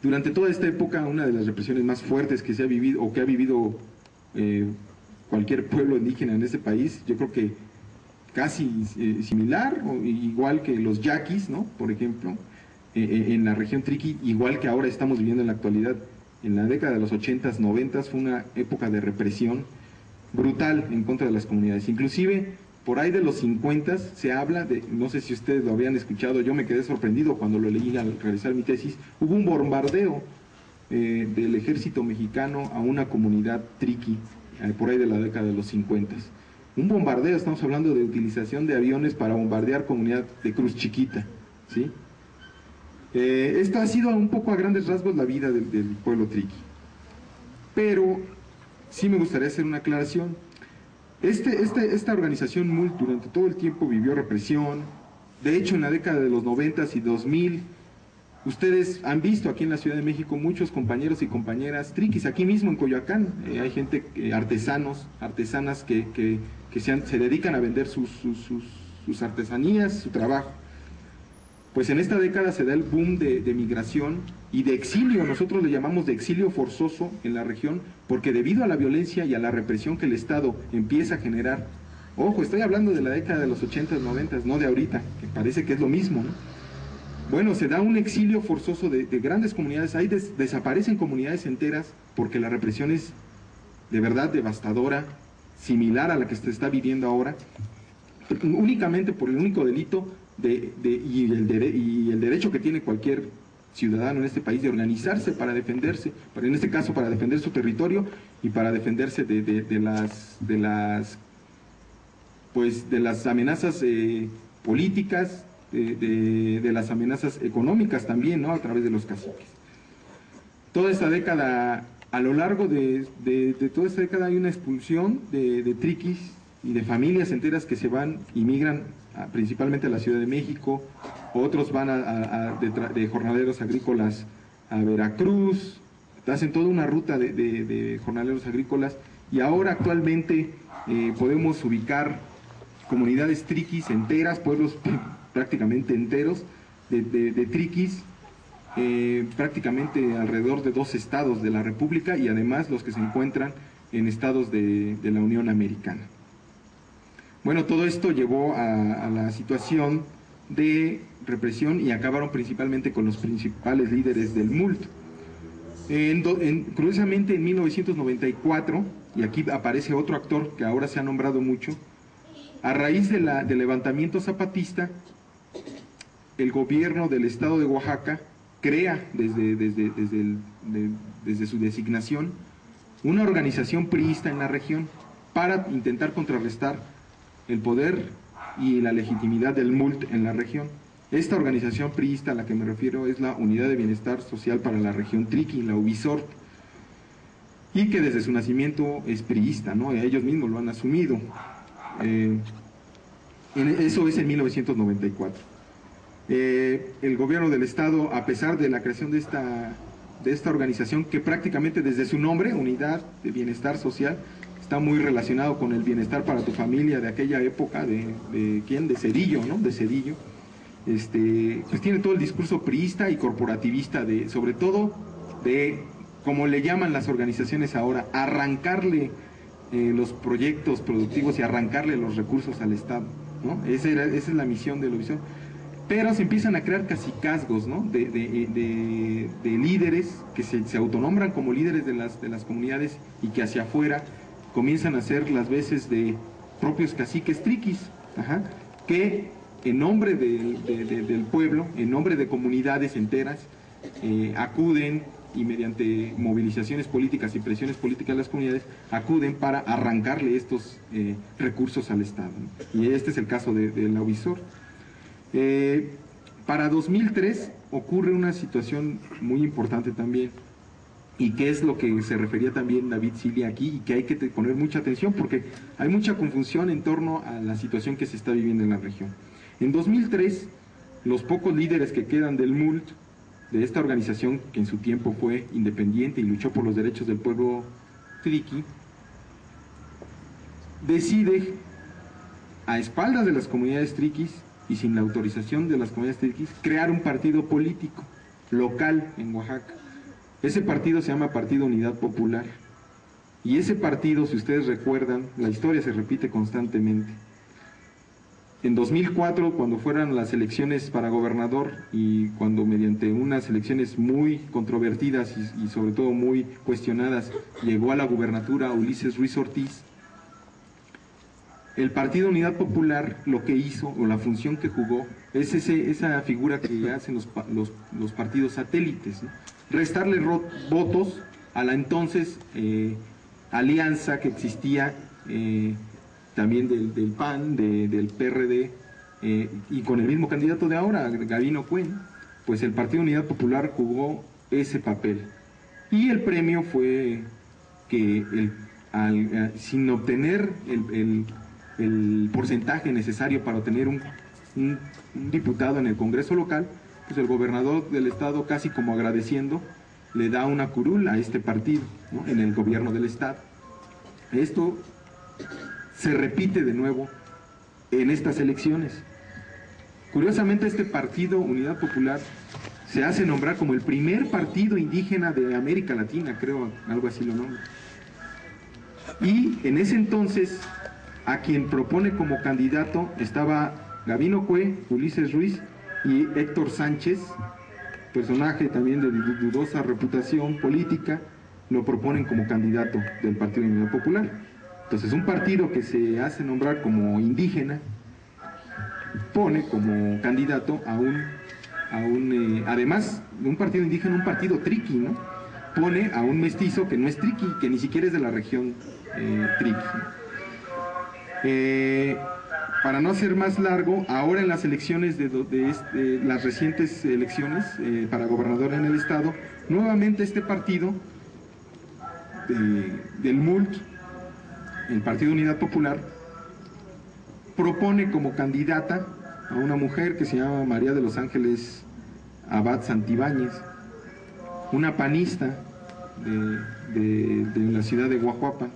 Durante toda esta época, una de las represiones más fuertes que se ha vivido, o que ha vivido cualquier pueblo indígena en este país, yo creo que casi similar, o igual que los yaquis, ¿no? Por ejemplo, en la región Triqui, igual que ahora estamos viviendo en la actualidad. En la década de los 80s, 90s fue una época de represión brutal en contra de las comunidades. Inclusive, por ahí de los 50s se habla de, no sé si ustedes lo habían escuchado, yo me quedé sorprendido cuando lo leí al realizar mi tesis, hubo un bombardeo del ejército mexicano a una comunidad triqui, por ahí de la década de los 50s. Un bombardeo, estamos hablando de utilización de aviones para bombardear comunidad de Cruz Chiquita, ¿sí? Esto ha sido un poco a grandes rasgos la vida del pueblo triqui. Pero sí me gustaría hacer una aclaración. Esta organización MULT durante todo el tiempo vivió represión. De hecho, en la década de los 90s y 2000, ustedes han visto aquí en la Ciudad de México muchos compañeros y compañeras triquis, aquí mismo en Coyoacán. Hay gente, artesanas que se dedican a vender sus artesanías, su trabajo. Pues en esta década se da el boom de migración y de exilio, nosotros le llamamos de exilio forzoso en la región, porque debido a la violencia y a la represión que el Estado empieza a generar, ojo, estoy hablando de la década de los 80s, 90s, no de ahorita, que parece que es lo mismo, ¿no? Bueno, se da un exilio forzoso de grandes comunidades, ahí desaparecen comunidades enteras porque la represión es de verdad devastadora, similar a la que se está viviendo ahora, únicamente por el único delito y el derecho que tiene cualquier ciudadano en este país de organizarse para defenderse, en este caso para defender su territorio y para defenderse de las amenazas políticas, de las amenazas económicas también, ¿no? A través de los caciques. Toda esta década, a lo largo de toda esta década hay una expulsión de triquis y de familias enteras que se van y migran principalmente a la Ciudad de México, otros van de jornaleros agrícolas a Veracruz, hacen toda una ruta de jornaleros agrícolas, y ahora actualmente podemos ubicar comunidades triquis enteras, pueblos prácticamente enteros de triquis, prácticamente alrededor de 2 estados de la República, y además los que se encuentran en estados de la Unión Americana. Bueno, todo esto llevó a la situación de represión y acabaron principalmente con los principales líderes del MULT. Curiosamente, en 1994, y aquí aparece otro actor que ahora se ha nombrado mucho, a raíz del levantamiento zapatista, el gobierno del estado de Oaxaca crea desde su designación una organización priista en la región para intentar contrarrestar el poder y la legitimidad del MULT en la región. Esta organización priista a la que me refiero es la Unidad de Bienestar Social para la Región Triqui, la UBISORT, y que desde su nacimiento es priista, ¿no? Ellos mismos lo han asumido. Eso es en 1994. El gobierno del estado, a pesar de la creación de esta organización, que prácticamente desde su nombre, Unidad de Bienestar Social, está muy relacionado con el bienestar para tu familia de aquella época, de Zedillo, ¿no? De Zedillo. Pues tiene todo el discurso priista y corporativista, sobre todo como le llaman las organizaciones ahora, arrancarle los proyectos productivos y arrancarle los recursos al Estado, ¿no? Esa es la misión de la visión. Pero se empiezan a crear cacicazgos, ¿no? de líderes que se autonombran como líderes de las comunidades y que hacia afuera comienzan a ser las veces de propios caciques triquis, que en nombre del pueblo, en nombre de comunidades enteras, acuden y mediante movilizaciones políticas y presiones políticas de las comunidades, acuden para arrancarle estos recursos al Estado, ¿no? Y este es el caso de la UBISORT. Para 2003 ocurre una situación muy importante también, y que es lo que se refería también David Cilia aquí, y que hay que poner mucha atención porque hay mucha confusión en torno a la situación que se está viviendo en la región. En 2003, los pocos líderes que quedan del MULT, de esta organización que en su tiempo fue independiente y luchó por los derechos del pueblo triqui, decide, a espaldas de las comunidades triquis y sin la autorización de las comunidades triquis, crear un partido político local en Oaxaca. Ese partido se llama Partido Unidad Popular. Y ese partido, si ustedes recuerdan, la historia se repite constantemente. En 2004, cuando fueron las elecciones para gobernador y cuando mediante unas elecciones muy controvertidas y sobre todo muy cuestionadas, llegó a la gubernatura Ulises Ruiz Ortiz, el Partido Unidad Popular lo que hizo, o la función que jugó, es esa figura que hacen los partidos satélites, ¿no? Restarle votos a la entonces alianza que existía también del PAN, del PRD, y con el mismo candidato de ahora, Gabino Cuen. Pues el Partido Unidad Popular jugó ese papel. Y el premio fue que sin obtener el porcentaje necesario para obtener un diputado en el Congreso local, pues el gobernador del estado, casi como agradeciendo, le da una curul a este partido, ¿no?, en el gobierno del estado. Esto se repite de nuevo en estas elecciones. Curiosamente, este Partido Unidad Popular se hace nombrar como el primer partido indígena de América Latina, creo, algo así lo nombra. Y en ese entonces, a quien propone como candidato estaba Gabino Cue, Ulises Ruiz y Héctor Sánchez, personaje también de dudosa reputación política, lo proponen como candidato del Partido Unidad Popular. Entonces, un partido que se hace nombrar como indígena pone como candidato además de un partido indígena, un partido triqui, ¿no? Pone a un mestizo que no es triqui, que ni siquiera es de la región triqui. Para no hacer más largo, ahora en las elecciones las recientes elecciones para gobernador en el estado, nuevamente este partido del MULT, el Partido Unidad Popular, propone como candidata a una mujer que se llama María de los Ángeles Abad Santibáñez, una panista de la ciudad de Guajuapan.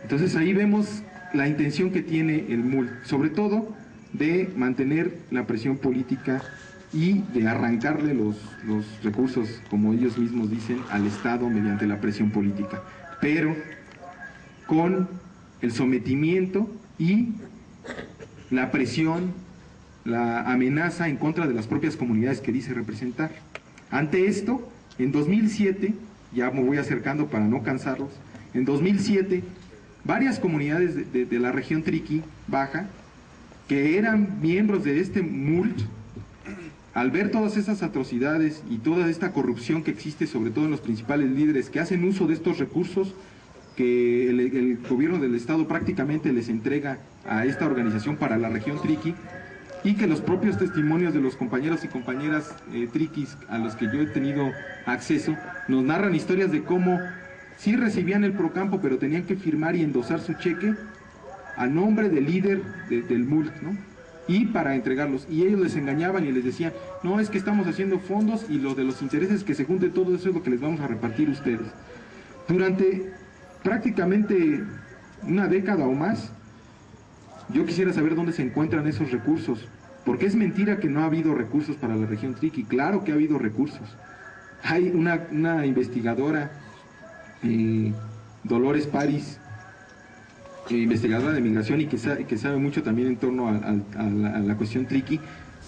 Entonces ahí vemos la intención que tiene el MULT, sobre todo de mantener la presión política y de arrancarle los recursos, como ellos mismos dicen, al Estado mediante la presión política, pero con el sometimiento y la presión, la amenaza en contra de las propias comunidades que dice representar. Ante esto, en 2007, ya me voy acercando para no cansarlos, en 2007, varias comunidades de la región Triqui Baja, que eran miembros de este MULT, al ver todas esas atrocidades y toda esta corrupción que existe, sobre todo en los principales líderes que hacen uso de estos recursos que el gobierno del estado prácticamente les entrega a esta organización para la región Triqui, y que los propios testimonios de los compañeros y compañeras triquis a los que yo he tenido acceso nos narran historias de cómo sí recibían el Procampo, pero tenían que firmar y endosar su cheque a nombre del líder del MULT, ¿no? Y para entregarlos, y ellos les engañaban y les decían, no, es que estamos haciendo fondos y lo de los intereses que se junte, todo eso es lo que les vamos a repartir a ustedes. Durante prácticamente una década o más, yo quisiera saber dónde se encuentran esos recursos, porque es mentira que no ha habido recursos para la región Triqui. Claro que ha habido recursos. Hay una investigadora, Dolores París, investigadora de migración y que sabe mucho también en torno a la cuestión Triqui,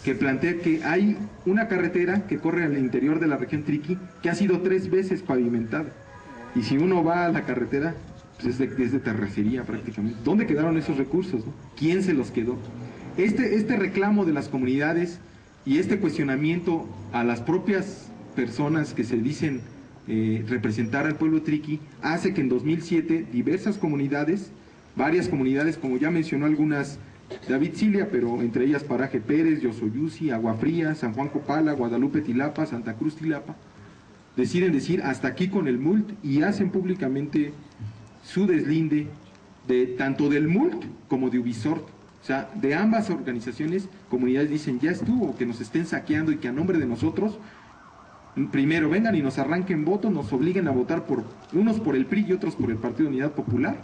que plantea que hay una carretera que corre al interior de la región Triqui que ha sido 3 veces pavimentada. Y si uno va a la carretera, pues es de terracería prácticamente. ¿Dónde quedaron esos recursos, no? ¿Quién se los quedó? Este reclamo de las comunidades y este cuestionamiento a las propias personas que se dicen representar al pueblo triqui hace que en 2007 diversas comunidades, varias comunidades, como ya mencionó algunas David Cilia, pero entre ellas Paraje Pérez, Yosoyusi, Agua Fría, San Juan Copala, Guadalupe Tilapa, Santa Cruz Tilapa, deciden decir hasta aquí con el MULT y hacen públicamente su deslinde tanto del MULT como de Ubisort. O sea, de ambas organizaciones, comunidades dicen, ya estuvo, que nos estén saqueando y que a nombre de nosotros, primero vengan y nos arranquen votos, nos obliguen a votar unos por el PRI y otros por el Partido Unidad Popular,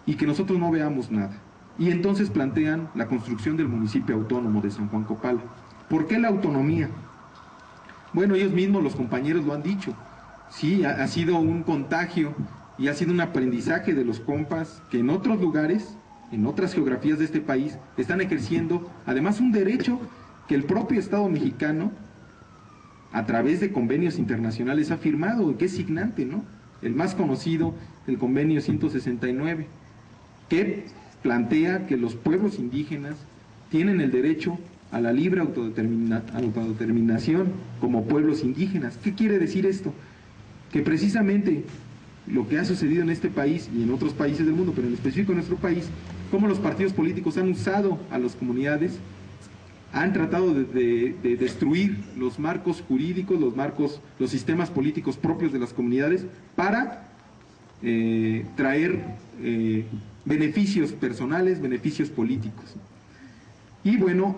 y que nosotros no veamos nada. Y entonces plantean la construcción del municipio autónomo de San Juan Copala. ¿Por qué la autonomía? Bueno, ellos mismos, los compañeros, lo han dicho. sí, ha sido un contagio y ha sido un aprendizaje de los compas que en otros lugares, en otras geografías de este país, están ejerciendo además un derecho que el propio Estado mexicano, a través de convenios internacionales, ha firmado, que es signante, ¿no? El más conocido, el convenio 169, que plantea que los pueblos indígenas tienen el derecho a la libre autodeterminación como pueblos indígenas. ¿Qué quiere decir esto? Que precisamente lo que ha sucedido en este país y en otros países del mundo, pero en específico en nuestro país, cómo los partidos políticos han usado a las comunidades, han tratado de destruir los marcos jurídicos, los sistemas políticos propios de las comunidades para traer beneficios personales, beneficios políticos. Y bueno,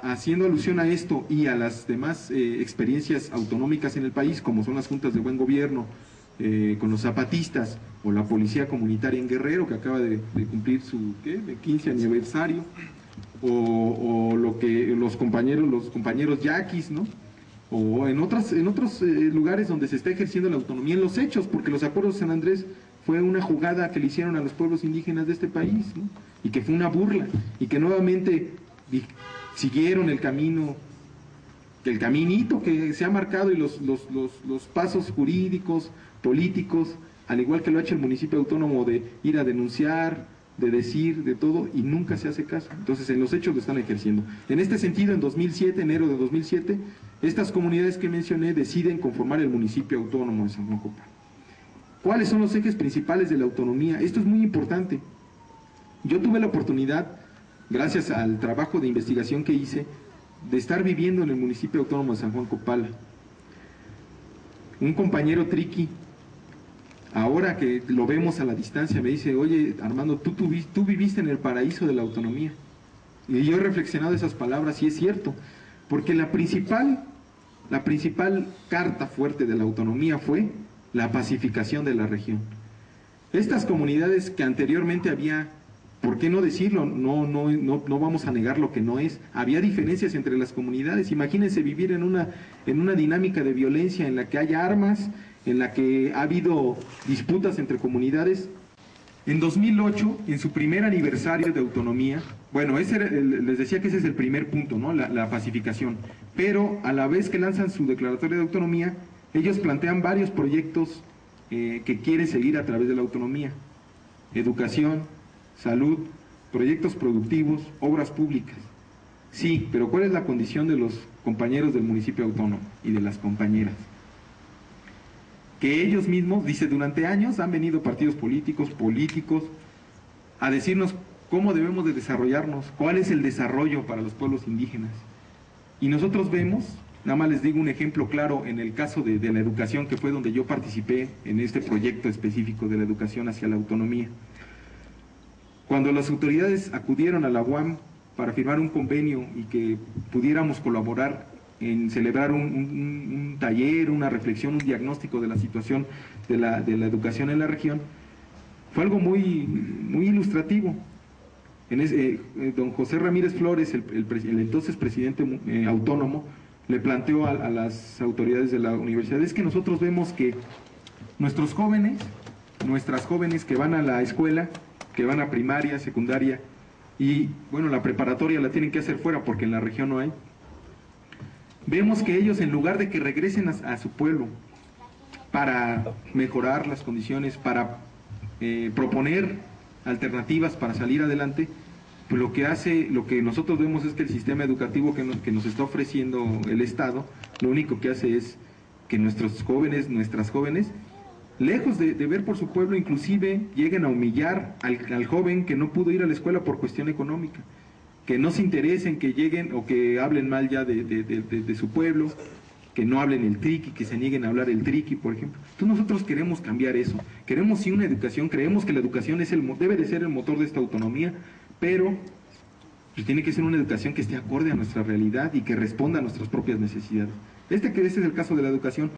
haciendo alusión a esto y a las demás experiencias autonómicas en el país, como son las juntas de buen gobierno, con los zapatistas, o la policía comunitaria en Guerrero, que acaba de cumplir su 15 aniversario, o lo que los compañeros yaquis, ¿no? O en otros lugares donde se está ejerciendo la autonomía en los hechos, porque los acuerdos de San Andrés fue una jugada que le hicieron a los pueblos indígenas de este país, ¿no? Y que fue una burla, y que nuevamente siguieron el camino, el caminito que se ha marcado y los pasos jurídicos, políticos, al igual que lo ha hecho el municipio autónomo, de ir a denunciar, de decir, de todo, y nunca se hace caso. Entonces en los hechos lo están ejerciendo. En este sentido, en 2007, enero de 2007, estas comunidades que mencioné deciden conformar el municipio autónomo de San Juan Copala. ¿Cuáles son los ejes principales de la autonomía? Esto es muy importante. Yo tuve la oportunidad, gracias al trabajo de investigación que hice, de estar viviendo en el municipio autónomo de San Juan Copala. Un compañero triqui, ahora que lo vemos a la distancia, me dice: oye, Armando, tú viviste en el paraíso de la autonomía. Y yo he reflexionado esas palabras, y es cierto, porque la principal carta fuerte de la autonomía fue la pacificación de la región. Estas comunidades que anteriormente había, ¿por qué no decirlo? No vamos a negar lo que no es. Había diferencias entre las comunidades. Imagínense vivir en una dinámica de violencia en la que hay armas, en la que ha habido disputas entre comunidades. En 2008, en su primer aniversario de autonomía, bueno, les decía que ese es el primer punto, ¿no? La pacificación. Pero a la vez que lanzan su declaratoria de autonomía, ellos plantean varios proyectos que quieren seguir a través de la autonomía: educación, salud, proyectos productivos, obras públicas. Sí, pero ¿cuál es la condición de los compañeros del municipio autónomo y de las compañeras? Que ellos mismos, dice, durante años han venido partidos políticos a decirnos cómo debemos de desarrollarnos, cuál es el desarrollo para los pueblos indígenas. Y nosotros vemos, nada más les digo un ejemplo claro, en el caso de la educación, que fue donde yo participé en este proyecto específico de la educación hacia la autonomía. Cuando las autoridades acudieron a la UAM para firmar un convenio y que pudiéramos colaborar en celebrar un taller, una reflexión, un diagnóstico de la situación de la educación en la región, fue algo muy ilustrativo. Don José Ramírez Flores, el entonces presidente autónomo, le planteó a las autoridades de la universidad: es que nosotros vemos que nuestras jóvenes que van a la escuela, que van a primaria, secundaria, y bueno, la preparatoria la tienen que hacer fuera porque en la región no hay. Vemos que ellos, en lugar de que regresen a su pueblo para mejorar las condiciones, para proponer alternativas para salir adelante, pues lo que nosotros vemos es que el sistema educativo que nos está ofreciendo el Estado, lo único que hace es que nuestras jóvenes, lejos de ver por su pueblo, inclusive lleguen a humillar al joven que no pudo ir a la escuela por cuestión económica, que no se interesen, que lleguen o que hablen mal ya de su pueblo, que no hablen el triqui, que se nieguen a hablar el triqui, por ejemplo. Entonces nosotros queremos cambiar eso, queremos sí una educación, creemos que la educación debe de ser el motor de esta autonomía, pero pues tiene que ser una educación que esté acorde a nuestra realidad y que responda a nuestras propias necesidades. Este es el caso de la educación.